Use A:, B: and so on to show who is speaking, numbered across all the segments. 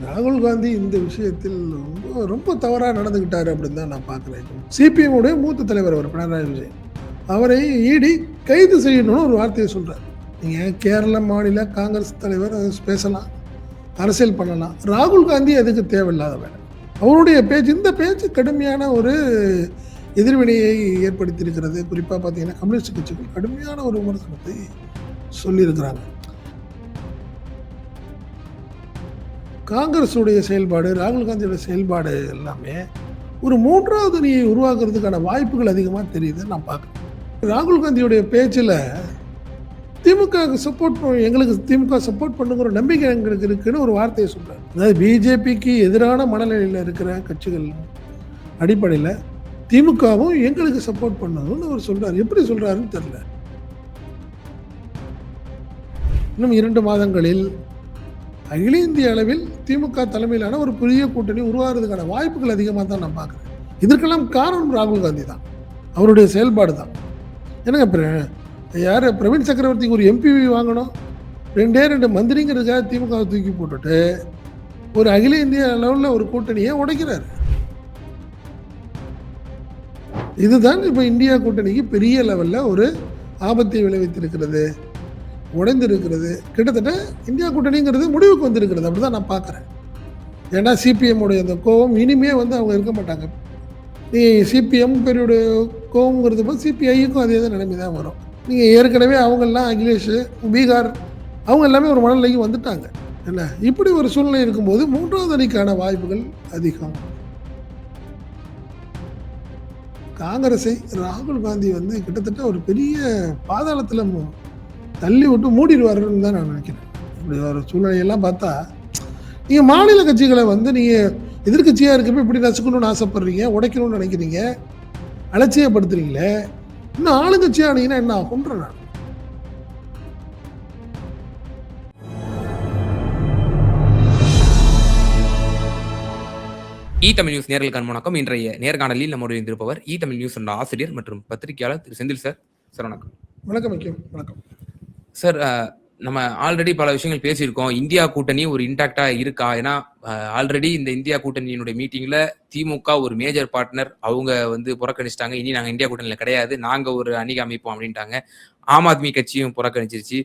A: ராகுல் காந்தி இந்த விஷயத்தில் ரொம்ப ரொம்ப தவறாக நடந்துக்கிட்டாரு அப்படின்னு தான் நான் பார்க்குறேன். சிபிஎம் உடைய மூத்த தலைவர் அவர் பினராயி விஜயன். அவரை இடி கைது செய்யணும்னு ஒரு வார்த்தையை சொல்கிறார். நீங்கள் கேரள மாநில காங்கிரஸ் தலைவர் அதை பேசலாம், அரசியல் பண்ணலாம். ராகுல் காந்தி அதுக்கு தேவையில்லாத வேலை. அவருடைய பேச்சு, இந்த பேச்சு கடுமையான ஒரு எதிர்வினையை ஏற்படுத்தியிருக்கிறது. குறிப்பாக பார்த்தீங்கன்னா கம்யூனிஸ்ட் கட்சிகள் கடுமையான ஒரு விமர்சனத்தை சொல்லியிருக்கிறாங்க. காங்கிரஸுடைய செயல்பாடு, ராகுல் காந்தியோட செயல்பாடு எல்லாமே ஒரு மூன்றாவது அணியை உருவாக்குறதுக்கான வாய்ப்புகள் அதிகமாக தெரியுது நான் பார்க்குறேன். ராகுல் காந்தியுடைய பேச்சில் திமுக சப்போர்ட், எங்களுக்கு திமுக சப்போர்ட் பண்ணுங்கிற நம்பிக்கை எங்களுக்கு இருக்குன்னு ஒரு வார்த்தையை சொல்கிறார். அதாவது பிஜேபிக்கு எதிரான மனநிலையில் இருக்கிற கட்சிகள் அடிப்படையில் திமுகவும் எங்களுக்கு சப்போர்ட் பண்ணணும்னு அவர் சொல்கிறார். எப்படி சொல்கிறாருன்னு தெரியல. இன்னும் 2 மாதங்களில் அகில இந்திய அளவில் திமுக தலைமையிலான ஒரு பெரிய கூட்டணி உருவாகிறதுக்கான வாய்ப்புகள் அதிகமாக தான் நான் பார்க்குறேன். இதற்கெல்லாம் காரணம் ராகுல் காந்தி தான், அவருடைய செயல்பாடு தான். என்னங்க யார் பிரவீன் சக்கரவர்த்திக்கு ஒரு எம்பிவி வாங்கணும், 2 மந்திரிங்கிறதுக்காக திமுக தூக்கி போட்டுட்டு ஒரு அகில இந்திய அளவில் ஒரு கூட்டணியை உடைக்கிறார். இதுதான் இப்போ இந்தியா கூட்டணிக்கு பெரிய லெவலில் ஒரு ஆபத்தை விளைவித்திருக்கிறது, உடைந்திருக்கிறது. கிட்டத்தட்ட இந்தியா கூட்டணிங்கிறது முடிவுக்கு வந்திருக்கிறது, அப்படி தான் நான் பார்க்குறேன். ஏன்னா சிபிஎம் உடைய அந்த கோவம் இனிமே அவங்க இருக்க மாட்டாங்க. நீ சிபிஎம் பெரிய கோவங்கிறது போது சிபிஐக்கும் அதே தான் நிலைமை தான் வரும். நீங்கள் ஏற்கனவே அவங்கெல்லாம் அகிலேஷ், பீகார் அவங்க எல்லாமே ஒரு மனநிலைக்கு வந்துட்டாங்க. என்ன இப்படி ஒரு சூழ்நிலை இருக்கும்போது 3வது அணிக்கான வாய்ப்புகள் அதிகம். காங்கிரஸை ராகுல் காந்தி கிட்டத்தட்ட ஒரு பெரிய பாதாளத்தில் தள்ளி விட்டு மூடிடுவாருன்னு தான் நான் நினைக்கிறேன். இப்படி ஒரு சூழ்நிலையெல்லாம் பார்த்தா நீங்கள் மாநில கட்சிகளை நீங்கள் எதிர்கட்சியாக இருக்கப்போ இப்படி நசுக்கணும்னு ஆசைப்படுறீங்க, உடைக்கணும்னு நினைக்கிறீங்க, அலட்சியப்படுத்துறீங்களே. இன்னும் ஆளுங்கட்சியாக ஆனீங்கன்னா என்ன ஆகுன்ற நான்.
B: தமிழ் நியூஸ் நேர்களுக்கு வணக்கம். இன்றைய நேர்காணலில் நம்முடைய இருப்பவர் தமிழ் நியூஸ் ஆசிரியர் மற்றும் பத்திரிகையாளர் திரு செந்தில் சார். சார் வணக்கம்.
A: வணக்கம். வணக்கம்
B: சார். நம்ம ஆல்ரெடி பல விஷயங்கள் பேசியிருக்கோம். இந்தியா கூட்டணி ஒரு இன்டாக்டா இருக்கா? ஏன்னா ஆல்ரெடி இந்த இந்தியா கூட்டணியினுடைய மீட்டிங்ல திமுக ஒரு மேஜர் பார்ட்னர், அவங்க புறக்கணிச்சிட்டாங்க. இனி நாங்க இந்தியா கூட்டணியில கிடையாது, நாங்க ஒரு அணிக்கு அமைப்போம் அப்படின்ட்டாங்க. ஆம் ஆத்மி கட்சியும் புறக்கணிச்சிருச்சு.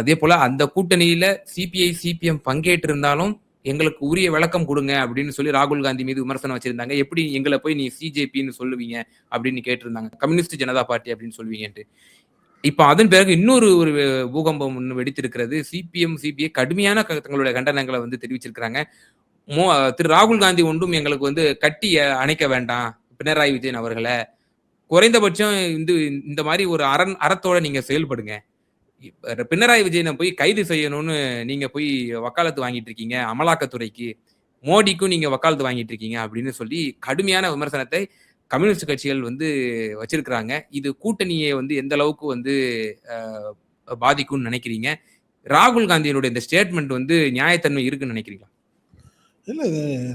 B: அதே போல அந்த கூட்டணியில சிபிஐ சிபிஎம் பங்கேற்று இருந்தாலும் எங்களுக்கு உரிய விளக்கம் கொடுங்க அப்படின்னு சொல்லி ராகுல் காந்தி மீது விமர்சனம் வச்சிருந்தாங்க. எப்படி எங்களை போய் நீ சிஜேபின்னு சொல்லுவீங்க அப்படின்னு கேட்டிருந்தாங்க, கம்யூனிஸ்ட் ஜனதா பார்ட்டி அப்படின்னு சொல்லுவீங்கன்ட்டு. இப்ப அதன் பிறகு இன்னொரு ஒரு பூகம்பம் ஒன்று வெடித்திருக்கிறது. சிபிஎம் சிபிஐ கடுமையான தங்களுடைய கண்டனங்களை தெரிவிச்சிருக்கிறாங்க. திரு ராகுல் காந்தி ஒன்றும் எங்களுக்கு கட்டி அணைக்க வேண்டாம் பினராயி விஜயன் அவர்களை, குறைந்தபட்சம் இந்த மாதிரி ஒரு அறத்தோட நீங்க செயல்படுங்க. பினராயி விஜயனை போய் கைது செய்யணும்னு நீங்க போய் வக்காலத்து வாங்கிட்டு இருக்கீங்க, அமலாக்கத்துறைக்கு மோடிக்கும் நீங்க வக்காலத்து வாங்கிட்டு இருக்கீங்க அப்படின்னு சொல்லி கடுமையான விமர்சனத்தை கம்யூனிஸ்ட் கட்சிகள் வச்சிருக்கிறாங்க. இது கூட்டணியை எந்த அளவுக்கு பாதிக்கும்னு நினைக்கிறீங்க? ராகுல் காந்தியினுடைய இந்த ஸ்டேட்மெண்ட் நியாயத்தன்மை இருக்குன்னு நினைக்கிறீங்களா?
A: இல்லை,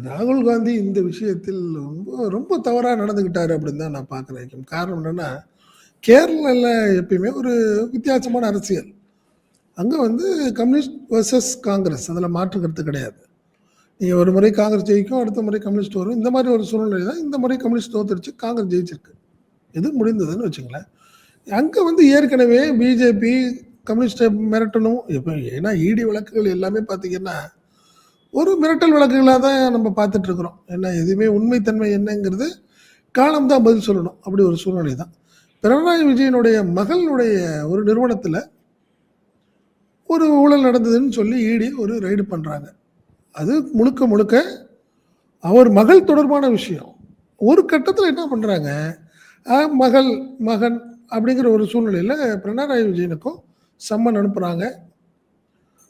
A: ராகுல் காந்தி இந்த விஷயத்தில் ரொம்ப ரொம்ப தவறாக நடந்துக்கிட்டாரு அப்படின்னு தான் நான் பார்க்குறேன். காரணம் என்னன்னா, கேரளாவில் எப்பயுமே ஒரு வித்தியாசமான அரசியல். அங்கே கம்யூனிஸ்ட் வர்சஸ் காங்கிரஸ், அதில் மாற்றுக்கிறது கிடையாது. நீங்கள் ஒரு முறை காங்கிரஸ் ஜெயிக்கும், அடுத்த முறை கம்யூனிஸ்ட் வரும். இந்த மாதிரி ஒரு சூழ்நிலை தான் இந்த முறை கம்யூனிஸ்ட் தோத்துருச்சு, காங்கிரஸ் ஜெயிச்சிருக்கு. இது முடிந்ததுன்னு வச்சுங்களேன். அங்கே ஏற்கனவே பிஜேபி கம்யூனிஸ்டை மிரட்டணும். இப்போ ஏன்னா இடி வழக்குகள் எல்லாமே பார்த்தீங்கன்னா ஒரு மிரட்டல் வழக்குகளாக தான் நம்ம பார்த்துட்ருக்குறோம். ஏன்னா எதுவுமே உண்மைத்தன்மை என்னங்கிறது காலம் தான் பதில் சொல்லணும். அப்படி ஒரு சூழ்நிலை தான். பினராயி விஜயனுடைய மகளுடைய ஒரு நிறுவனத்தில் ஒரு ஊழல் நடந்ததுன்னு சொல்லி இடி ஒரு ரைடு பண்ணுறாங்க. அது முழுக்க முழுக்க அவர் மகள் தொடர்பான விஷயம். ஒரு கட்டத்தில் என்ன பண்ணுறாங்க, மகன் அப்படிங்கிற ஒரு சூழ்நிலையில் பினராயி விஜயனுக்கும் சம்மன் அனுப்புகிறாங்க.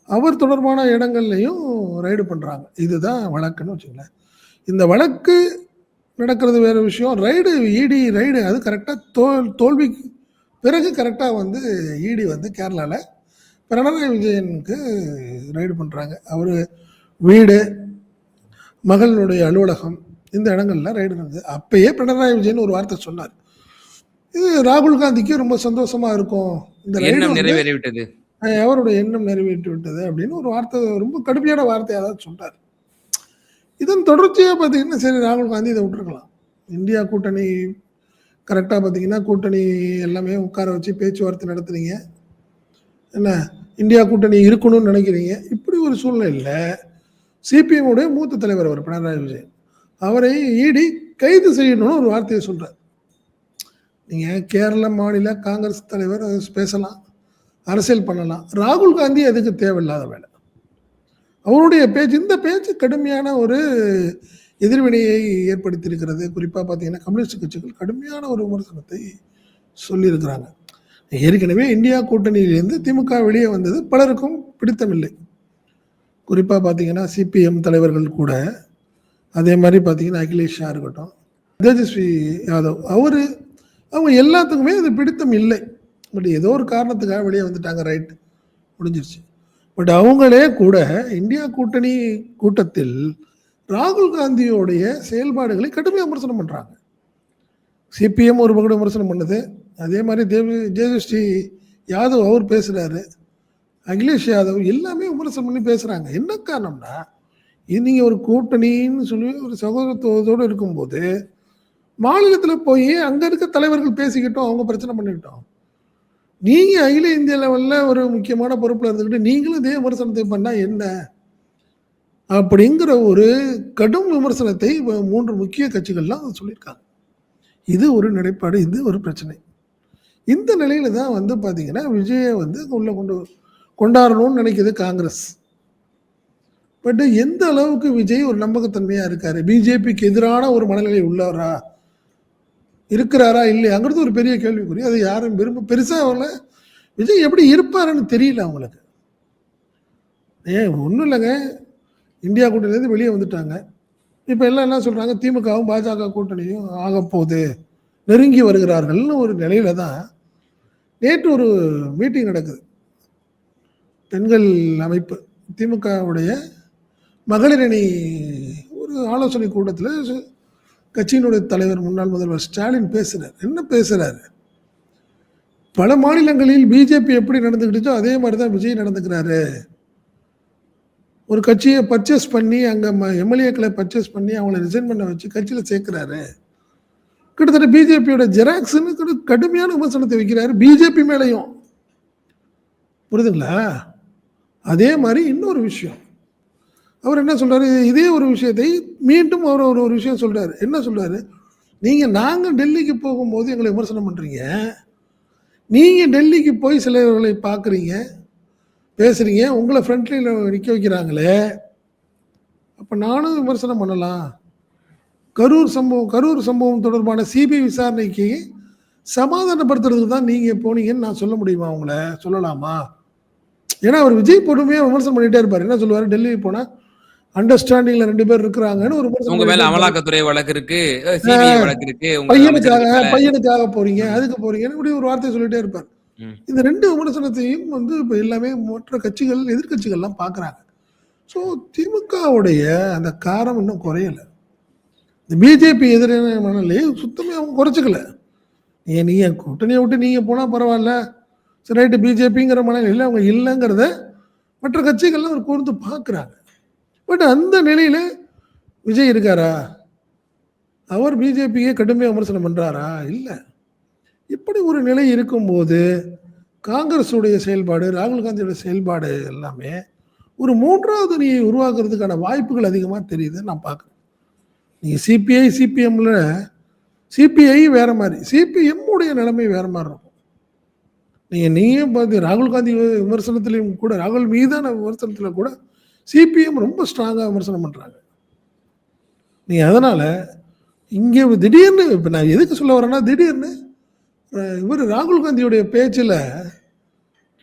A: அவர் தொடர்பான இடங்கள்லையும் ரைடு பண்ணுறாங்க. இதுதான் வழக்குன்னு வச்சுங்களேன். இந்த வழக்கு நடக்கிறது வேறு விஷயம். இடி ரைடு அது கரெக்டாக தோல்விக்கு பிறகு கரெக்டாக இடி கேரளாவில் பினராயி விஜயனுக்கு ரைடு பண்ணுறாங்க. அவர் வீடு, மகளுடைய அலுவலகம், இந்த இடங்கள்லாம் ரைடு நடந்தது. அப்பயே பினராயி விஜயன் ஒரு வார்த்தை சொன்னார், இது ராகுல் காந்திக்கு ரொம்ப சந்தோஷமா இருக்கும், இந்த ரைடு
B: நிறைவேறிவிட்டது,
A: அவருடைய எண்ணம் நிறைவேற்றி விட்டது அப்படின்னு ஒரு வார்த்தை, ரொம்ப கடுமையான வார்த்தையாக தான் சொன்னார். இதன் தொடர்ச்சியா பார்த்தீங்கன்னா, சரி ராகுல் காந்தி இத விட்டுருக்கலாம். இந்தியா கூட்டணி கரெக்ட்டா பார்த்தீங்கன்னா, கூட்டணி எல்லாமே உட்கார வச்சு பேச்சுவார்த்தை நடத்துறீங்க. என்ன இந்தியா கூட்டணி இருக்கணும்னு நினைக்கிறீங்க. இப்படி ஒரு சூழ்நிலையில சிபிஎம் உடைய மூத்த தலைவர் அவர் பினராயி விஜயன். அவரை இடி கைது செய்யணும்னு ஒரு வார்த்தைய சொல்றார். நீங்க கேரள மாநில காங்கிரஸ் தலைவர் பேசலாம். அரசியல் பண்ணலாம். ராகுல் காந்தி அதுக்கு தேவையில்லாத வேலை. அவருடைய பேச்சு இந்த பேச்சு கடுமையான ஒரு எதிர்வினையை ஏற்படுத்தியிருக்கிறது. குறிப்பா பார்த்தீங்கன்னா, கம்யூனிஸ்ட் கட்சிகள் கடுமையான ஒரு விமர்சனத்தை சொல்லியிருக்கிறாங்க. ஏற்கனவே இந்தியா கூட்டணியிலிருந்து திமுக வெளியே வந்தது பலருக்கும் பிடித்தமில்லை. குறிப்பா பார்த்தீங்கன்னா, சிபிஎம் தலைவர்கள் கூட, அதே மாரி பார்த்தீங்கன்னா, அகிலேஷா இருக்கட்டும், தேஜஸ்வி யாதவ் அவங்க எல்லாத்துக்குமே அது பிடித்தம் இல்லை. பட் ஏதோ ஒரு காரணத்துக்காக வெளியே வந்துட்டாங்க. ரைட், முடிஞ்சிருச்சு. பட் அவங்களே கூட இந்தியா கூட்டணி கூட்டத்தில் ராகுல் காந்தியோடைய செயல்பாடுகளை கடுமையாக விமர்சனம் பண்ணுறாங்க. சிபிஎம் ஒரு பக்கம் விமர்சனம் பண்ணுது. அதே மாதிரி தேஜஸ்வி யாதவ் அவர் பேசுகிறாரு. அகிலேஷ் யாதவ் எல்லாமே விமர்சனம் பண்ணி பேசுகிறாங்க. என்ன காரணம்னா, இது நீங்கள் ஒரு கூட்டணின்னு சொல்லி ஒரு சகோதரத்துவத்தோடு இருக்கும்போது மாநிலத்தில் போய் அங்கே இருக்க தலைவர்கள் பேசிக்கிட்டோம், அவங்க பிரச்சனை பண்ணிக்கிட்டோம். நீங்கள் அகில இந்திய லெவலில் ஒரு முக்கியமான பொறுப்பில் இருந்துக்கிட்டு நீங்களும் இதே விமர்சனத்தை பண்ணால் என்ன அப்படிங்கிற ஒரு கடும் விமர்சனத்தை 3 முக்கிய கட்சிகள்லாம் சொல்லியிருக்காங்க. இது ஒரு நிலைப்பாடு, இது ஒரு பிரச்சனை. இந்த நிலையில தான் வந்து பார்த்தீங்கன்னா, விஜயை வந்து உள்ள கொண்டாடணும்னு நினைக்குது காங்கிரஸ். பட் எந்த அளவுக்கு விஜய் ஒரு நம்பகத்தன்மையா இருக்காரு, பிஜேபிக்கு எதிரான ஒரு மனநிலை உள்ளவரா இருக்கிறாரா இல்லையாங்கிறது ஒரு பெரிய கேள்விக்குறி. அது யாரும் பெருசா வரல. விஜய் எப்படி இருப்பாருன்னு தெரியல அவங்களுக்கு. ஒன்றும் இல்லைங்க, இந்தியா கூட்டணியிலேருந்து வெளியே வந்துட்டாங்க. இப்போ எல்லாம் என்ன சொல்கிறாங்க, திமுகவும் பாஜக கூட்டணியும் ஆகப்போகுது, நெருங்கி வருகிறார்கள்னு ஒரு நிலையில தான் நேற்று ஒரு மீட்டிங் நடக்குது. பெண்கள் அமைப்பு திமுகவுடைய மகளிர் அணி ஒரு ஆலோசனை கூட்டத்தில் கட்சியினுடைய தலைவர் முன்னாள் முதல்வர் ஸ்டாலின் பேசுகிறார். என்ன பேசுகிறாரு, பல மாநிலங்களில் பிஜேபி எப்படி நடந்துக்கிட்டோ அதே மாதிரி தான் விஜய் நடந்துக்கிறாரு. ஒரு கட்சியை பர்ச்சேஸ் பண்ணி அங்கே எம்எல்ஏக்களை பர்ச்சேஸ் பண்ணி அவங்கள ரிசைன் பண்ண வச்சு கட்சியில் சேர்க்கிறாரு. கிட்டத்தட்ட பிஜேபியோட ஜெராக்ஸ்ன்னு கடுமையான விமர்சனத்தை வைக்கிறாரு பிஜேபி மேலையும். புரியுதுங்களா? அதே மாதிரி இன்னொரு விஷயம் அவர் என்ன சொல்றாரு, இதே ஒரு விஷயத்தை மீண்டும் அவர் ஒரு விஷயம் சொல்றாரு. என்ன சொல்றாரு, நாங்கள் டெல்லிக்கு போகும்போது எங்களை விமர்சனம் பண்றீங்க, நீங்க டெல்லிக்கு போய் சிலர்களை பார்க்குறீங்க, பேசுறீங்க, உங்களை ஃப்ரண்ட்லைன்ல நிற்க வைக்கிறாங்களே, அப்போ நானும் விமர்சனம் பண்ணலாம். கரூர் சம்பவம் தொடர்பான சிபிஐ விசாரணைக்கு சமாதானப்படுத்துறதுக்கு தான் நீங்கள் போனீங்கன்னு நான் சொல்ல முடியுமா? உங்களை சொல்லலாமா? ஏன்னா அவர் விஜய் பொறுமையாக விமர்சனம் பண்ணிட்டே இருப்பார். என்ன சொல்லுவார், டெல்லி போனால் அண்டர்ஸ்டாண்டிங்ல 2 பேர் இருக்கிறாங்கன்னு ஒரு
B: உங்க மேல அமலாக்கத்துறை வழக்கு இருக்கு, வழக்கு இருக்கு,
A: பையனுக்காக போறீங்க, அதுக்கு போறீங்கன்னு இப்படி ஒரு வார்த்தை சொல்லிட்டே இருப்பார். இந்த 2 விமர்சனத்தையும் வந்து இப்போ எல்லாமே மற்ற கட்சிகள் எதிர்கட்சிகள்லாம் பார்க்குறாங்க. ஸோ திமுகவுடைய அந்த காரம் இன்னும் குறையலை. இந்த பிஜேபி எதிரான மனநிலையை சுத்தமே அவங்க குறைச்சிக்கல. நீங்கள் கூட்டணியை விட்டு நீங்கள் போனால் பரவாயில்ல, சரி ரைட்டு, பிஜேபிங்கிற மனநிலையில் அவங்க இல்லைங்கிறத மற்ற கட்சிகள்லாம் அவர் கூர்ந்து பார்க்குறாங்க. பட் அந்த நிலையில் விஜய் இருக்காரா? அவர் பிஜேபியை கடுமையாக விமர்சனம் பண்ணுறாரா? இல்லை. இப்படி ஒரு நிலை இருக்கும்போது காங்கிரஸுடைய செயல்பாடு, ராகுல் காந்தியோட செயல்பாடு எல்லாமே ஒரு 3வது அணியை உருவாக்குறதுக்கான வாய்ப்புகள் அதிகமாக தெரியுது நான் பார்க்குறேன். நீங்கள் சிபிஐ சிபிஎம்ல சிபிஐ வேற மாதிரி, சிபிஎம் உடைய நிலைமை வேற மாதிரி இருக்கும். நீங்க பார்த்து ராகுல் காந்தி விமர்சனத்திலையும் கூட, ராகுல் மீதான விமர்சனத்தில் கூட சிபிஎம் ரொம்ப ஸ்ட்ராங்காக விமர்சனம் பண்ணுறாங்க. அதனால் இங்கே திடீர்னு இப்போ நான் எதுக்கு சொல்ல வரேன்னா, திடீர்னு இவர் ராகுல் காந்தியுடைய பேச்சில்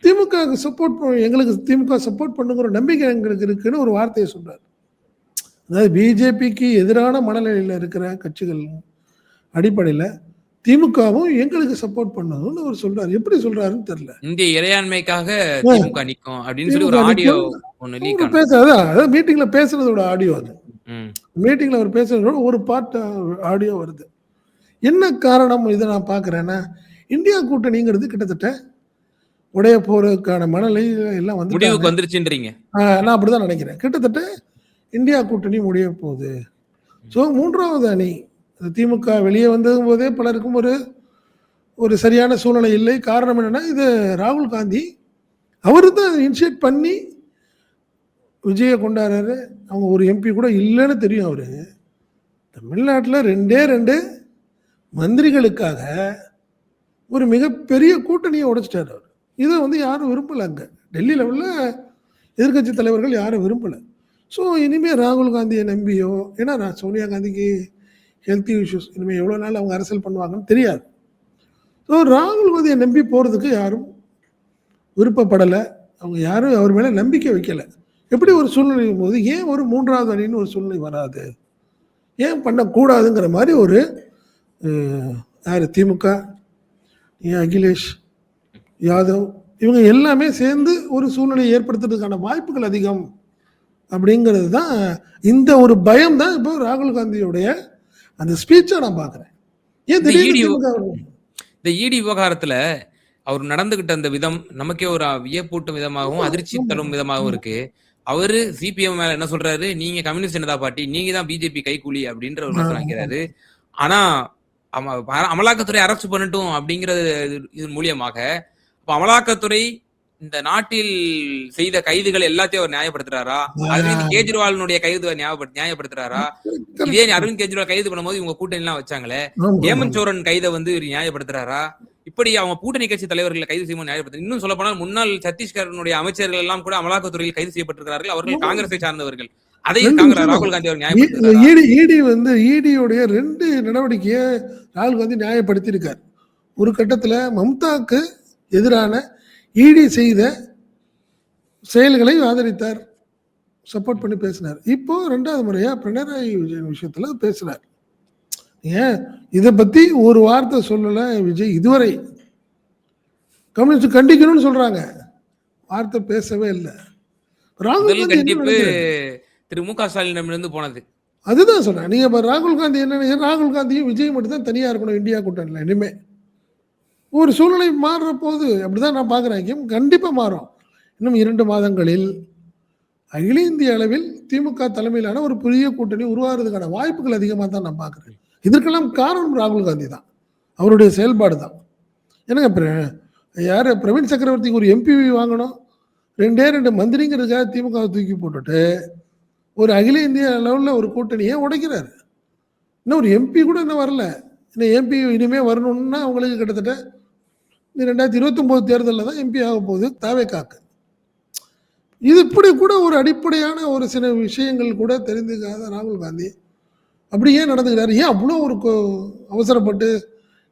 A: திமுக சப்போர்ட், எங்களுக்கு திமுக சப்போர்ட் பண்ணுங்கிற நம்பிக்கை எங்களுக்கு இருக்குன்னு ஒரு வார்த்தையை சொல்கிறார். அதாவது பிஜேபிக்கு எதிரான மனநிலையில் இருக்கிற கட்சிகள் அடிப்படையில் திமுகவும் எங்களுக்கு சப்போர்ட் பண்ணணும்னு அவர் சொல்றாரு. எப்படி சொல்றாருன்னு தெரியல.
B: இந்திய இறையாண்மைக்காக திமுக நிக்கும் அப்படின்னு சொல்லி ஒரு ஆடியோ ஒன்னு லீக் ஆனது.
A: அதாவது மீட்டிங்ல பேசுறதோட ஆடியோ அது. மீட்டிங்ல அவர் பேசுறதோட ஒரு பார்ட் ஆடியோ வருது. என்ன காரணம் இதை நான் பார்க்குறேன்னா, இந்தியா கூட்டணிங்கிறது கிட்டத்தட்ட உடைய போறதுக்கான மனநிலை எல்லாம் வந்து
B: முடிவுக்கு வந்துருச்சுன்றீங்க.
A: நான் அப்படிதான் நினைக்கிறேன். கிட்டத்தட்ட இந்தியா கூட்டணி முடிய போகுது. ஸோ 3வது அணி திமுக வெளியே வந்ததும் போதே பலருக்கும் ஒரு ஒரு சரியான சூழ்நிலை இல்லை. காரணம் என்னன்னா, இது ராகுல் காந்தி அவரு தான் இனிஷியேட் பண்ணி விஜய கொண்டாடுறாரு. அவங்க ஒரு எம்பி கூட இல்லைன்னு தெரியும் அவரு. தமிழ்நாட்டில் 2 மந்திரிகளுக்காக ஒரு மிகப்பெரிய கூட்டணியை உடைச்சிட்டார் அவர். இதை வந்து யாரும் விரும்பலை. அங்கே டெல்லி லெவலில் எதிர்க்கட்சி தலைவர்கள் யாரும் விரும்பலை. ஸோ இனிமேல் ராகுல் காந்தியை நம்பியோ, ஏன்னா சோனியா காந்திக்கு ஹெல்த் இஷ்யூஸ், இனிமேல் எவ்வளோ நாள் அவங்க அரசியல் பண்ணுவாங்கன்னு தெரியாது. ஸோ ராகுல் காந்தியை நம்பி போகிறதுக்கு யாரும் விருப்பப்படலை. அவங்க யாரும் அவர் மேலே நம்பிக்கை வைக்கலை. எப்படி ஒரு சூழ்நிலை போது ஏன் ஒரு 3வது அணின்னு ஒரு சூழ்நிலை வராது, ஏன் பண்ணக்கூடாதுங்கிற மாதிரி ஒரு யார் திமுக, அகிலேஷ் யாதவ் இவங்க எல்லாமே சேர்ந்து ஒரு சூழ்நிலையை ஏற்படுத்துறதுக்கான வாய்ப்புகள் அதிகம் அப்படிங்கிறது தான். இந்த ஒரு பயம் தான் இப்போ ராகுல் காந்தியுடைய அந்த ஸ்பீச்சை நான் பார்க்குறேன். ஏன் திடீர்னு
B: இந்த இடி விவகாரத்துல அவர் நடந்துகிட்ட அந்த விதம் நமக்கே ஒரு வியப்பூட்டும் விதமாகவும் அதிர்ச்சி தரும் விதமாகவும் இருக்கு. அவரு சிபிஎம் மேல என்ன சொல்றாரு, நீங்க கம்யூனிஸ்ட் ஜனதா பார்ட்டி, நீங்க தான் பிஜேபி கைக்கூலி அப்படின்ற ஒரு விஷயம் வைக்கிறாரு. ஆனா அமலாக்கத்துறை அரெஸ்ட் பண்ணட்டும் அப்படிங்கிறது இது மூலியமாக அமலாக்கத்துறை இந்த நாட்டில் செய்த கைதுகள் எல்லாத்தையும் அவர் நியாயப்படுத்துறாரா? அரவிந்த் கெஜ்ரிவாலினுடைய கைது நியாயப்படுத்துறாரா? இதே அரவிந்த் கெஜ்ரிவால் கைது பண்ணும்போது இவங்க கூட்டணி எல்லாம் வச்சாங்களே, ஹேமந்த் சோரன் கைதை வந்து நியாயப்படுத்துறாரா? இப்படி அவங்க கூட்டணி கட்சி தலைவர்களை கைது செய்யும் நியாயப்படுத்த. இன்னும் சொல்ல போனால் முன்னாள் சத்தீஸ்கருடைய அமைச்சர்கள் எல்லாம் கூட அமலாக்கத்துறையில் கைது செய்யப்பட்டிருக்கிறார்கள். அவர்கள் காங்கிரஸை சார்ந்தவர்கள். அதையும் ராகுல் காந்தி அவர் நியாயப்படுத்துறாரு.
A: ஈடியோடைய 2 நடவடிக்கையை ராகுல் காந்தி நியாயப்படுத்தி இருக்கார். ஒரு கட்டத்துல மம்தாக்கு எதிரான ஈடி செய்த செயல்களை ஆதரித்தார், சப்போர்ட் பண்ணி பேசினார். இப்போ 2வது முறையா பினராயி விஜயன் விஷயத்துல பேசினார். ஏன் இதை பத்தி ஒரு வார்த்தை சொல்லல விஜய் இதுவரை. கம்யூனிஸ்ட் கண்டிக்கணும்னு சொல்றாங்க, வார்த்தை பேசவே இல்லை. ராகுல் காந்தி
B: திரு மு க ஸ்டாலினிடமிருந்து போனது
A: அதுதான் சொல்றேன். நீங்க ராகுல் காந்தி என்ன, ராகுல் காந்தியும் விஜய் மட்டும் தான் தனியா இருக்கணும் இந்தியா கூட்டணியில். இனிமே ஒரு சூழ்நிலை மாறுற போது அப்படிதான் நான் பார்க்குறேன். கண்டிப்பா மாறும். இன்னும் 2 மாதங்களில் அகில இந்திய அளவில் திமுக தலைமையிலான ஒரு புதிய கூட்டணி உருவாகிறதுக்கான வாய்ப்புகள் அதிகமாக தான் நான் பார்க்குறேன். இதற்கெல்லாம் காரணம் ராகுல் காந்தி தான், அவருடைய செயல்பாடு தான். என்னங்க யார் பிரவீன் சக்கரவர்த்திக்கு ஒரு எம்பி வாங்கணும், 2 மந்திரிங்கிறதுக்காக திமுக தூக்கி போட்டுட்டு ஒரு அகில இந்திய அளவில் ஒரு கூட்டணியை உடைக்கிறாரு. இன்னும் ஒரு எம்பி கூட இன்னும் வரல. இன்னும் எம்பி இனிமே வரணும்னா அவங்களுக்கு கிட்டத்தட்ட 2029 தேர்தலில் தான் எம்பி ஆக போகுது தாவேக்காக்கு. இது இப்படி கூட ஒரு அடிப்படையான ஒரு சில விஷயங்கள் கூட தெரிந்துக்காத ராகுல் காந்தி அப்படி ஏன் நடந்துக்கிறாரு? ஏன் அவ்வளோ ஒரு அவசரப்பட்டு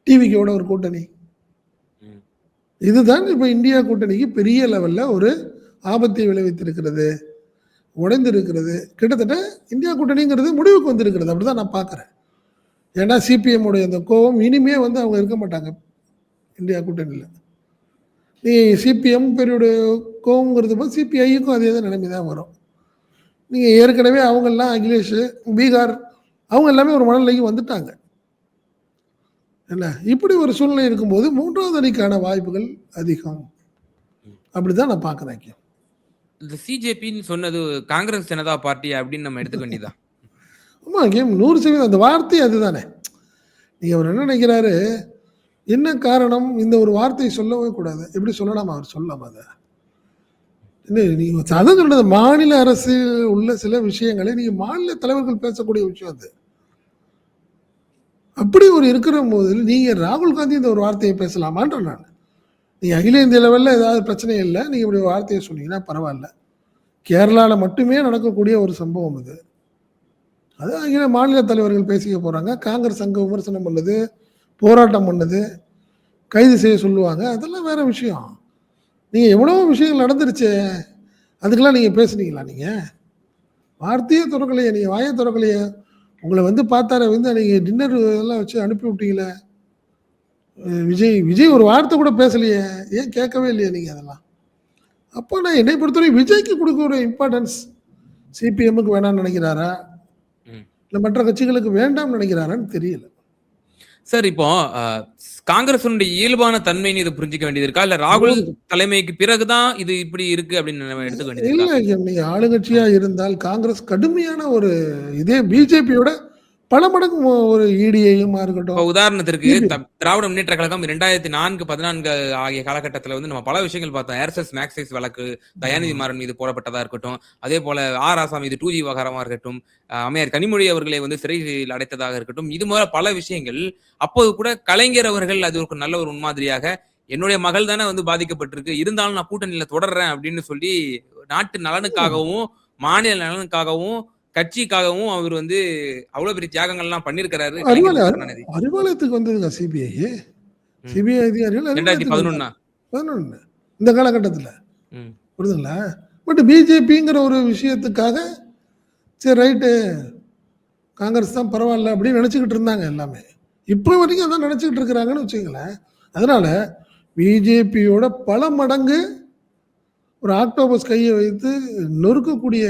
A: டிவிக்கோட ஒரு கூட்டணி? இதுதான் இப்போ இந்தியா கூட்டணிக்கு பெரிய லெவலில் ஒரு ஆபத்தை விளைவித்திருக்கிறது, உடைந்திருக்கிறது. கிட்டத்தட்ட இந்தியா கூட்டணிங்கிறது முடிவுக்கு வந்திருக்கிறது. அப்படிதான் நான் பார்க்குறேன். ஏன்னா சிபிஎம் உடைய அந்த கோவம் இனிமே வந்து அவங்க இருக்க மாட்டாங்க இந்தியா கூட்டணியில். நீ சிபிஎம் பெரிய கோவங்கிறது போது சிபிஐக்கும் அதே தான் நிலைமை தான் வரும். நீங்கள் ஏற்கனவே அவங்கெல்லாம் அகிலேஷ், பீகார் அவங்க எல்லாமே ஒரு மனநிலைக்கு வந்துட்டாங்க. என்ன இப்படி ஒரு சூழ்நிலை இருக்கும்போது 3வது அணிக்கான வாய்ப்புகள் அதிகம். அப்படிதான் நான் பார்க்குறேன்.
B: இந்த சிஜேபின்னு சொன்னது காங்கிரஸ் ஜனதா பார்ட்டி அப்படின்னு நம்ம எடுத்துக்க வேண்டியதான்.
A: ஆமா, 100% அந்த வார்த்தை அதுதானே. நீங்க அவர் என்ன நினைக்கிறாரு, என்ன காரணம் இந்த ஒரு வார்த்தையை சொல்லவே கூடாது, எப்படி சொல்லலாம், அவர் சொல்லலாம். அதை நீங்க அதான் சொல்றது, மாநில அரசு உள்ள சில விஷயங்களை நீங்க மாநில தலைவர்கள் பேசக்கூடிய விஷயம் அது. அப்படி ஒரு இருக்கிற போது நீங்க ராகுல் காந்தி இந்த ஒரு வார்த்தையை பேசலாமான்ற நான். நீங்க அகில இந்திய லெவலில் ஏதாவது பிரச்சனை இல்லை, நீங்க இப்படி ஒரு வார்த்தையை சொன்னீங்கன்னா பரவாயில்ல. கேரளாவில் மட்டுமே நடக்கக்கூடிய ஒரு சம்பவம் இது. அது அங்கே மாநில தலைவர்கள் பேசிக்க போறாங்க, காங்கிரஸ் அங்கே விமர்சனம் பண்ணுது, போராட்டம் பண்ணுது, கைது செய்ய சொல்லுவாங்க, அதெல்லாம் வேற விஷயம். நீங்க எவ்வளவோ விஷயங்கள் நடந்துருச்சு, அதுக்கெல்லாம் நீங்க பேசுனீங்களா? நீங்க வார்த்தையே திறக்கலையே, நீங்க வாயை திறக்கலையே. உங்களை வந்து பார்த்தார வந்து நீங்க டின்னர் எல்லாம் வச்சு அனுப்பி விட்டீங்களே. விஜய் ஒரு வார்த்தை கூட பேசலையே, ஏன் கேட்கவே இல்லையா நீங்க அதெல்லாம்? அப்போ நான் என்னை பொறுத்தவரை விஜய்க்கு கொடுக்குற இம்பார்ட்டன்ஸ் சிபிஎம்முக்கு வேணாம்னு நினைக்கிறாரா, இல்லை மற்ற கட்சிகளுக்கு வேண்டாம்னு நினைக்கிறாரான்னு தெரியல.
B: சார் இப்போ காங்கிரஸினுடைய இயல்பான தன்மைன்னு இதை புரிஞ்சுக்க வேண்டியது இருக்கா? இல்ல ராகுல் தலைமைக்கு பிறகுதான் இது இப்படி இருக்கு அப்படின்னு நம்ம எடுத்துக்க வேண்டியது
A: இல்ல
B: இருக்கா?
A: நீங்க ஆளுங்கட்சியா இருந்தால் காங்கிரஸ் கடுமையான ஒரு இதே பிஜேபியோட பல மடங்கு ஒரு இடியையுமா
B: இப்போ
A: இருக்கட்டும்
B: உதாரணத்திற்கு
A: CPI.
B: திராவிட முன்னேற்ற கழகம் 2004, 14 ஆகிய காலகட்டத்துல வந்து நம்ம பல விஷயங்கள் பார்த்தோம். ஏர்செல்ஸ் மேக்சைஸ் வழக்கு, தயாநிதி
A: ஆமா.
B: மாறன் மீது போடப்பட்டதா இருக்கட்டும். அதே போல ராசா மீது 2G விவகாரமா இருக்கட்டும். அம்மையார் கனிமொழி அவர்களை வந்து சிறையில் அடைத்ததாக இருக்கட்டும். இது போல பல விஷயங்கள். அப்போது கூட கலைஞர் அவர்கள் அது ஒரு நல்ல ஒரு முன்மாதிரியாக என்னுடைய மகள் தானே வந்து பாதிக்கப்பட்டிருக்கு. இருந்தாலும் நான் கூட்டணியில தொடர்றேன் அப்படின்னு சொல்லி நாட்டு நலனுக்காகவும், மாநில நலனுக்காகவும், கட்சிக்காகவும் அவர் வந்து அவ்வளவு பெரிய தியாகங்கள்லாம் பண்ணியிருக்கிறாரு கலைஞர்
A: அறிவாலயம்
B: கருணாநிதி.
A: அறிவாலயத்துக்கு வந்ததுங்க சிபிஐ.
B: ம்.
A: சிபிஐ அதிகாரிகள் அறிவாலயத்துக்கு வந்தாங்க.
B: 2011
A: 11 இந்த காலகட்டத்தில்
B: ம்.
A: புரியுதுங்களா? பட் பிஜேபிங்கிற ஒரு விஷயத்துக்காக சரி ரைட்டு காங்கிரஸ் தான் பரவாயில்ல அப்படின்னு நினச்சிக்கிட்டு இருந்தாங்க எல்லாமே. இப்போ வரைக்கும் அதான் நினச்சிக்கிட்டு இருக்கிறாங்கன்னு வச்சுங்களேன். அதனால பிஜேபியோட பல மடங்கு ஒரு ஆக்டோபஸ் கையை வைத்து நொறுக்கக்கூடிய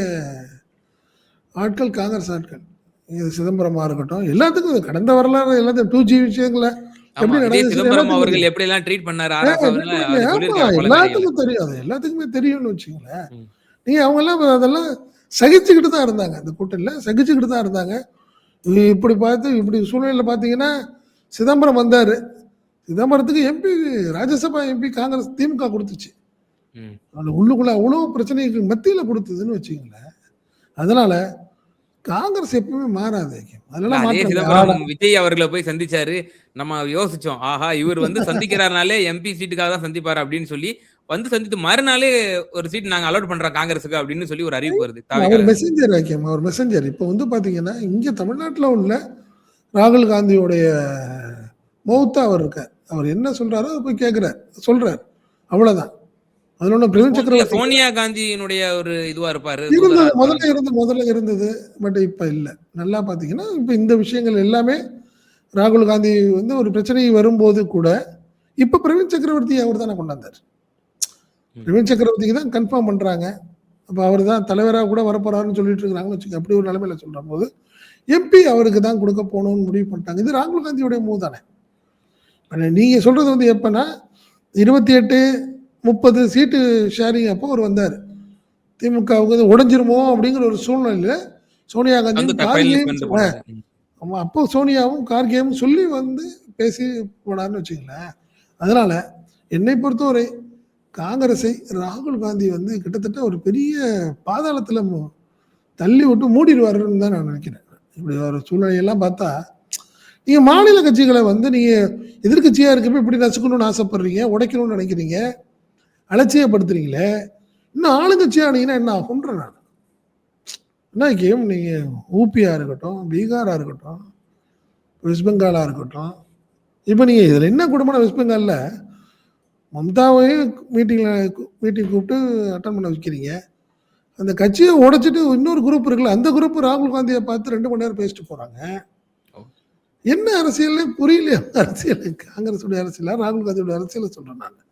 A: ஆட்கள் காங்கிரஸ் ஆட்கள். இது சிதம்பரமா இருக்கட்டும், எல்லாத்துக்கும் கடந்த வரலாறு எல்லாத்தையும் 2G விஷயங்கள
B: ஆமா.
A: எப்படி
B: இதே
A: நடந்துச்சுன்னு
B: சிதம்பரம்
A: எல்லாத்துக்கும்
B: அவர்கள்
A: தெரியும்.
B: எப்படியெல்லாம் ட்ரீட் பண்ணாரு ஆர்.எஸ். அவர்கள அவர்
A: ஆமா,
B: சொல்லியிருக்காரு பல மேடைகள்ல.
A: எல்லாத்துக்கும் தெரியும். அது எல்லாத்துக்குமே தெரியும்னு வச்சுங்களேன்.
B: ம்.
A: நீங்க அவங்கெல்லாம் அதெல்லாம் சகிச்சுக்கிட்டு தான் இருந்தாங்க. அந்த கூட்டணியில சகிச்சுக்கிட்டு தான் இருந்தாங்க. இப்படி பார்த்து இப்படி சூழ்நிலையில பார்த்தீங்கன்னா, சிதம்பரம் வந்தாரு. சிதம்பரத்துக்கு எம்பி ராஜ்யசபா எம்பி காங்கிரஸ் திமுக குடுத்துச்சு.
B: ம்.
A: அது உள்ளுக்குள்ள அவ்வளோ பிரச்சனைக்கு மத்தியில குடுத்ததுன்னு வச்சுக்கங்களேன். அதனால காங்கிரஸ் எப்பவுமே மாறாது.
B: இல்ல
A: அதெல்லாம்
B: அதே
A: மாற்றம்
B: சிதம்பரம்
A: கிடையாது.
B: விஜய் அவர்கள போய் சந்திச்சாரு. நம்ம யோசிச்சோம். ஆஹா! இவர் வந்து சந்திக்கிறார்னாலே எம்பி சீட்டுக்காக தான் சந்திப்பாரு அப்படின்னு சொல்லி, வந்து சந்தித்து மறுநாளே ஒரு சீட் நாங்க அலாட் பண்றோம் காங்கிரஸுக்கு அப்படின்னு சொல்லி ஒரு அறிவிப்பு வருது.
A: அவர்
B: தாவேக்கால.
A: மெசஞ்சர் ஆக்கியம். அவர் மெசஞ்சர். இப்போ வந்து பார்த்தீங்கன்னா, இங்க தமிழ்நாட்டுல உள்ள ராகுல் காந்தியுடைய மவுத்தா அவர் இருக்கார். அவர் என்ன சொல்றாரோ அத போய் கேட்கிறார். சொல்றார். அவ்வளவுதான். அதுல ஒண்ணும் பிரவீன்
B: இல்ல
A: சக்கரவர்த்தி
B: சோனியா காந்தியினுடைய ஒரு இதுவா இருப்பாரு. தூதரா
A: இருந்தது.
B: இருப்பாருன்னு.
A: முதல்ல இருந்தது. பட் இப்ப இல்ல. நல்லா பார்த்தீங்கன்னா, இப்ப இந்த விஷயங்கள் எல்லாமே ராகுல் காந்தி வந்து ஒரு பிரச்சனை வரும்போது கூட, இப்ப பிரவீன் சக்கரவர்த்தி அவர் தானே கொண்டாந்தார்.
B: ம்.
A: பிரவீன் சக்கரவர்த்திக்கு தான் கன்ஃபார்ம் பண்றாங்க. அப்ப அவர் தான் தலைவரா கூட வரப்போறாருன்னு சொல்லிட்டு இருக்காங்கன்னு வச்சுக்கோங்க. அப்படி ஒரு நிலைமையில சொல்றபோது, எம்பி அவருக்கு தான் குடுக்க போணும்னு முடிவு பண்ணிட்டாங்க. இது ராகுல் காந்தியுடைய மூவ் தானே. நீங்க சொல்றது வந்து எப்பன்னா, 28, 30 சீட்டு ஷேரிங் அப்போ அவர் வந்தாரு. திமுகவுக்கு அது உடைஞ்சிருமோ அப்படிங்கிற ஒரு சூழ்நிலையில சோனியா
B: வந்து
A: காந்தியும்
B: ஃபைனலைஸ்
A: கார்கேயும்
B: பண்ணிட்டு போனாரு. ம்.
A: ஆமா அப்போ சோனியாவும் கார்கேயும் சொல்லி வந்து பேசி போனார்னு வச்சுங்களேன். அதனால என்னை பொறுத்தவரை காங்கிரஸை ராகுல் காந்தி வந்து கிட்டத்தட்ட ஒரு பெரிய பாதாளத்துல தள்ளி விட்டு மூடிடுவாருன்னு தான் நான் நினைக்கிறேன். இப்படி ஒரு சூழ்நிலையெல்லாம் பார்த்தா நீங்க மாநில கட்சிகளை வந்து நீங்க எதிர்க்கட்சியா இருக்கப்ப இப்படி நசுக்கணும்னு ஆசைப்படுறீங்க, உடைக்கணும்னு நினைக்கிறீங்க, அலட்சியப்படுத்துறீங்களே. இன்னும் ஆளுங்கட்சியா ஆனீங்கன்னா என்ன ஆகும்ன்றேன் நான். என்ன கேம் நீங்க ஊபியா இருக்கட்டும், பீகாரா இருக்கட்டும், வெஸ்ட் பெங்காலா இருக்கட்டும். இப்ப நீங்க இதுல என்ன கொடுமைனா வெஸ்ட் பெங்கால்ல மம்தாவையும் மீட்டிங் கூப்பிட்டு அட்டெண்ட் பண்ண வைக்கிறீங்க. அந்த கட்சியை உடைச்சிட்டு இன்னொரு குரூப் இருக்குல்ல, அந்த குரூப் ராகுல் காந்தியை பார்த்து 2 மணி நேரம் பேசிட்டு போறாங்க.
B: ஓ.
A: என்ன அரசியல்னே புரியலையா? அரசியல் காங்கிரஸுடைய அரசியலா, ராகுல் காந்தியோட அரசியல சொல்றேன் நான்.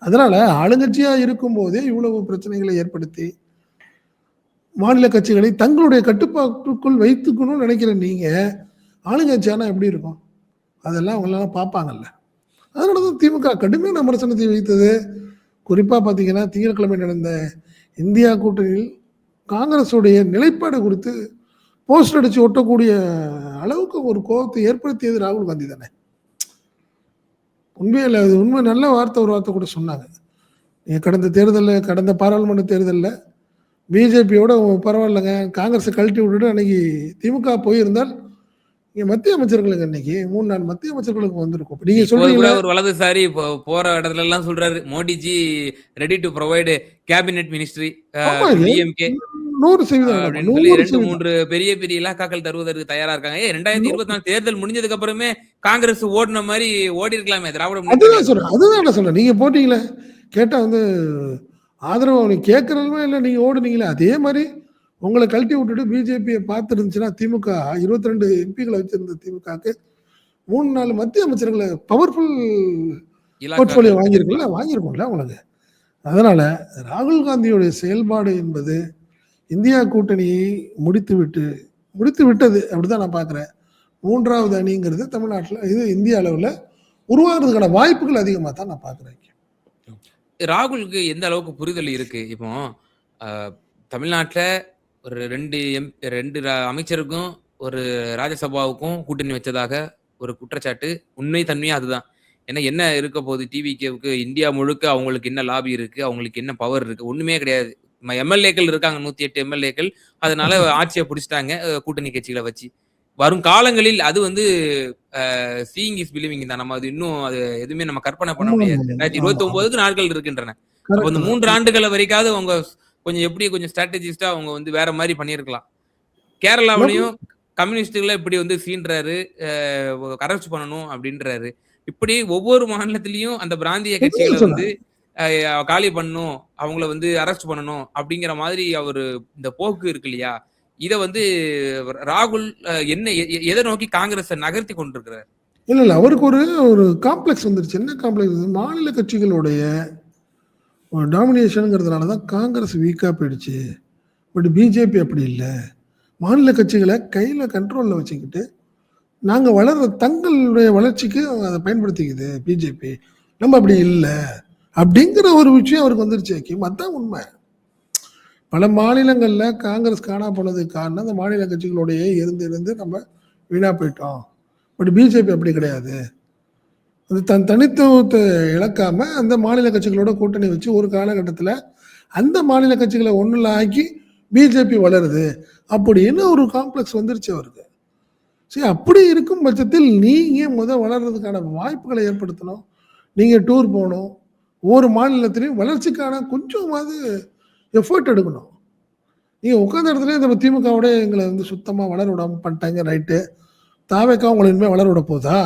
A: அதனால ஆளுங்கட்சியா இருக்கும்போதே இவ்வளவு பிரச்சனைகளை ஏற்படுத்தி, மாநில கட்சிகளை தங்களுடைய கட்டுப்பாட்டுக்குள் வைத்துக்கணும்னு நினைக்கிற நீங்க, ஆளுங்கட்சியானா எப்படி இருக்கும்? அதெல்லாம் அவங்கலாம் பார்ப்பாங்கல்ல. அதனால தான் திமுக கடுமையான விமர்சனத்தை வைத்தது. குறிப்பா பார்த்தீங்கன்னா, திங்கட்கிழமை நடந்த இந்தியா கூட்டணியில் காங்கிரஸுடைய நிலைப்பாடு குறித்து போஸ்டர் அடிச்சு ஒட்டக்கூடிய அளவுக்கு ஒரு கோபத்தை ஏற்படுத்தியது ராகுல் காந்தி தானே. உண்மையில அது உண்மை நல்ல ஒரு வார்த்தை கூட சொன்னாங்க. நீங்க கடந்த பாராளுமன்ற தேர்தல்ல பிஜேபியோட பரவாயில்லங்க, காங்கிரஸை கழட்டி விட்டுட்டு அன்னைக்கு திமுக போயிருந்தால், இங்க மத்திய அமைச்சர்களுக்கு அன்னைக்கு 3, 4 மத்திய அமைச்சர்களுக்கு வந்திருக்கும். நீங்க
B: இப்போது கூட
A: சொல்றீங்களா?
B: ஒரு வலதுசாரி போற இடத்துல எல்லாம் சொல்றாரு. Modiji ready to provide cabinet ministry
A: ஆமா.
B: டு டிஎம்கே
A: 100%
B: அப்படின்னு சொல்லி 2,
A: 100%
B: 3 பெரிய பெரிய இலாக்காக்கள் தருவதற்கு தயாரா இருக்காங்க. 2024 தேர்தல் முடிஞ்சதுக்கு அப்புறமே காங்கிரஸ் ஓடுன மாதிரி ஓடி இருக்கலாமே திராவிட முன்னேற்ற
A: அதுதான்
B: கழகம்.
A: சொல்றேன். அதுதான் நான் சொல்றேன். நீங்க போட்டீங்களே, கேட்டா வந்து ஆதரவு நீங்க கேட்கறதுமே இல்ல, நீங்க ஓடுனீங்களே. அதே மாரி உங்கள கழட்டி விட்டுட்டு பிஜேபிய பார்த்துருந்துச்சுன்னா, திமுக 22 எம்பிக்கள வச்சிருந்த திமுகக்கு 3, 4 மத்திய அமைச்சர்கள பவர்ஃபுல் போர்ட்ஃபோலியோ
B: இலாக்காக்கள்
A: வாங்கியிருக்கும்ல,
B: கிடைச்சிருக்கலாம்.
A: வாங்கியிருக்கும்ல உங்களுக்கு. அதனால ராகுல் காந்தியுடைய செயல்பாடு என்பது இந்தியா கூட்டணியை முடித்து விட்டது. அப்படிதான் நான் பார்க்கிறேன். மூன்றாவது அணிங்கிறது தமிழ்நாட்டில் இது இந்திய அளவில் உருவாகிறதுக்கான வாய்ப்புகள் அதிகமாக தான் நான் பார்க்குறேன்.
B: ராகுலுக்கு எந்த அளவுக்கு புரிதல் இருக்கு? இப்போ தமிழ்நாட்டுல ஒரு 2 அமைச்சருக்கும் ஒரு ராஜ்யசபாவுக்கும் கூட்டணி வச்சதாக ஒரு குற்றச்சாட்டு. உண்மை தன்மையா அதுதான். ஏன்னா என்ன இருக்க போகுது டிவிகேவுக்கு? இந்தியா முழுக்க அவங்களுக்கு என்ன லாபி இருக்கு? அவங்களுக்கு என்ன பவர் இருக்கு? ஒண்ணுமே கிடையாது. எம்எல்ஏக்கள் இருக்காங்க 108 எம்எல்ஏக்கள். அதனால ஆட்சியை பிடிச்சிட்டாங்க கூட்டணி கட்சிகளை வச்சு. வரும் காலங்களில் அது வந்து சீயிங் இஸ் பிலீவிங் தான். நம்ம அது இன்னும் அது எதுவுமே நம்ம கற்பனை பண்ண முடியாது. 2029க்கு நாட்கள் இருக்கின்றன. அப்ப இந்த 3 ஆண்டுகள் வரைக்காவது அவங்க கொஞ்சம் ஸ்ட்ராட்டஜிஸ்டா அவங்க வந்து வேற மாதிரி பண்ணியிருக்கலாம். கேரளாவிலையும் கம்யூனிஸ்டுகளை இப்படி வந்து சீன்றாரு, அரெஸ்ட் பண்ணணும் அப்படின்றாரு. இப்படி ஒவ்வொரு மாநிலத்திலையும் அந்த பிராந்திய கட்சிகளை வந்து காலி பண்ணணும், அவங்கள வந்து அரெஸ்ட் பண்ணணும் அப்படிங்கிற மாதிரி அவரு இந்த போக்கு இருக்கு இல்லையா? இத வந்து ராகுல் என்ன எதை நோக்கி காங்கிரஸை நகர்த்தி கொண்டிருக்கிறார்?
A: இல்ல அவருக்கு ஒரு காம்ப்ளெக்ஸ் வந்துருச்சு. என்ன காம்ப்ளெக்ஸ்? மாநில கட்சிகளுடைய டாமினேஷனுங்கிறதுனால தான் காங்கிரஸ் வீக்காக போயிடுச்சு. பட் பிஜேபி அப்படி இல்லை. மாநில கட்சிகளை கையில் கண்ட்ரோலில் வச்சுக்கிட்டு நாங்கள் வளர்ற தங்களுடைய வளர்ச்சிக்கு அதை பயன்படுத்திக்குது பிஜேபி. நம்ம அப்படி இல்லை அப்படிங்கிற ஒரு விஷயம் அவருக்கு வந்துருச்சு. அதுதான் உண்மை. பல மாநிலங்களில் காங்கிரஸ் காணா போனதுக்கு காரணம் அந்த மாநில கட்சிகளோடையே இருந்து நம்ம வீணாக போயிட்டோம். பட் பிஜேபி அப்படி கிடையாது. அது தன் தனித்துவத்தை இழக்காம அந்த மாநில கட்சிகளோட கூட்டணி வச்சு ஒரு காலகட்டத்தில் அந்த மாநில கட்சிகளை ஒன்றில் ஆக்கி பிஜேபி வளருது அப்படின்னு ஒரு காம்ப்ளெக்ஸ் வந்துருச்சு அவருக்கு. சரி, அப்படி இருக்கும் பட்சத்தில் நீங்கள் வளர்றதுக்கான வாய்ப்புகளை ஏற்படுத்தணும். நீங்கள் டூர் போகணும். ஒவ்வொரு மாநிலத்திலையும் வளர்ச்சிக்கான கொஞ்சமாவது எஃபர்ட் எடுக்கணும். நீங்கள் உட்காந்த இடத்துல இந்த திமுகவோட எங்களை வந்து சுத்தமாக வளர விடாமல் பண்ணிட்டாங்க. ரைட்டு, தாவேக்கா உங்களை இனிமேல் வளர விட போதா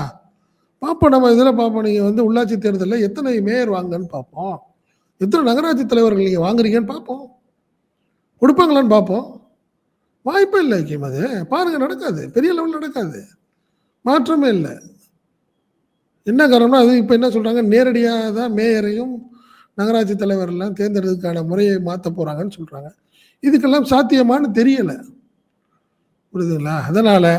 A: பார்ப்போம். நம்ம இதில் பார்ப்போம். நீங்கள் வந்து உள்ளாட்சி தேர்தலில் எத்தனை மேயர் வாங்கன்னு பார்ப்போம். எத்தனை நகராட்சி தலைவர்கள் நீங்கள் வாங்குறீங்கன்னு பார்ப்போம். கொடுப்பாங்களான்னு பார்ப்போம். வாய்ப்பே இல்லை. அது பாருங்க, நடக்காது. பெரிய லெவலில் நடக்காது. மாற்றமே இல்லை. என்ன காரணம்னா அது இப்போ என்ன சொல்கிறாங்க, நேரடியாக தான் மேயரையும் நகராட்சி தலைவரெல்லாம் தேர்ந்தெடுக்கிறதுக்கான முறையை மாற்ற போகிறாங்கன்னு சொல்கிறாங்க. இதுக்கெல்லாம் சாத்தியமானு தெரியலை. புரியுதுங்களா? அதனால்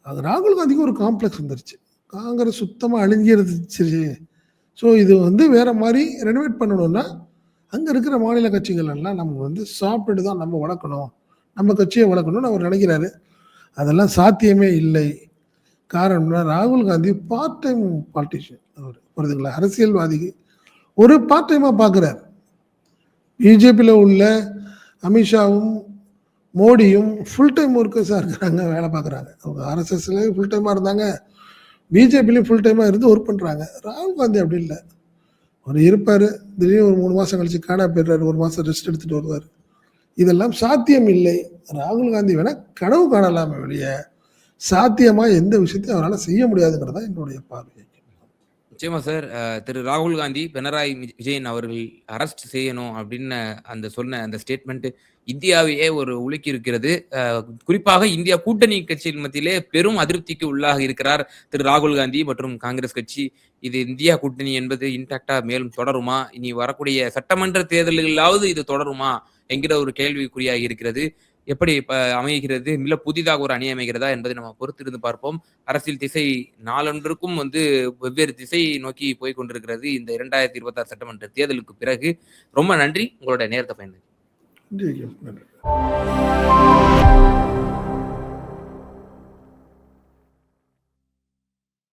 A: அது ராகுல் காந்திக்கு ஒரு காம்ப்ளெக்ஸ் வந்துருச்சு. காங்கிரஸ் சுத்தமாக அழிஞ்சிருச்சு. ஸோ இது வந்து வேற மாதிரி ரெனோவேட் பண்ணணும்னா அங்கே இருக்கிற மாநில கட்சிகள் எல்லாம் நம்ம வந்து சாப்பிட்டு தான் நம்ம வளர்க்கணும், நம்ம கட்சியை வளர்க்கணும்னு அவர் நினைக்கிறாரு. அதெல்லாம் சாத்தியமே இல்லை. காரணம்னா ராகுல் காந்தி பார்ட் டைம் பாலிட்டிஷியன். அவர் புரியுதுங்களா? அரசியல்வாதிக்கு ஒரு பார்ட் டைமாக பார்க்குறார். பிஜேபியில் உள்ள அமித்ஷாவும் மோடியும் ஃபுல் டைம் ஒர்க்கர்ஸாக இருக்கிறாங்க, வேலை பார்க்குறாங்க. அவங்க ஆர்எஸ்எஸ்லேயும் ஃபுல் டைமாக இருந்தாங்க, பிஜேபிலையும் ஃபுல் டைமாக இருந்து ஒர்க் பண்ணுறாங்க. ராகுல் காந்தி அப்படி இல்லை. அவர் இருப்பார், திடீர்னு ஒரு 3 மாதம் கழிச்சு காணா போயிடுறாரு, 1 மாதம் ரெஸ்ட் எடுத்துகிட்டு வருவார். இதெல்லாம் சாத்தியம் இல்லை. ராகுல் காந்தி வேணால் கனவு காணலாமே வெளிய சாத்தியமாக எந்த விஷயத்தையும் அவரால் செய்ய முடியாதுங்கிறது தான் என்னுடைய பார்வை.
B: நிச்சயமா சார். திரு ராகுல் காந்தி பினராயி விஜயன் அவர்கள் அரெஸ்ட் செய்யணும் அப்படின்னு சொன்ன அந்த ஸ்டேட்மெண்ட் இந்தியாவையே ஒரு உலுக்கி இருக்கிறது. குறிப்பாக இந்தியா கூட்டணி கட்சியின் மத்தியிலே பெரும் அதிருப்திக்கு உள்ளாக இருக்கிறார் திரு ராகுல் காந்தி மற்றும் காங்கிரஸ் கட்சி. இது இந்தியா கூட்டணி என்பது இன்டாக்டா மேலும் தொடருமா, இனி வரக்கூடிய சட்டமன்ற தேர்தல்களாவது இது தொடருமா என்கிற ஒரு கேள்விக்குறியாக இருக்கிறது. எப்படி அமைகிறது, மிக புதிதாக ஒரு அணி அமைகிறதா என்பதை நம்ம பொறுத்திருந்து பார்ப்போம். அரசியல் திசை நாளொன்றுக்கும் வெவ்வேறு திசையை நோக்கி போய் கொண்டிருக்கிறது இந்த 2026 சட்டமன்ற தேர்தலுக்கு பிறகு. ரொம்ப நன்றி உங்களோட நேரத்தை பயன்படுத்தி.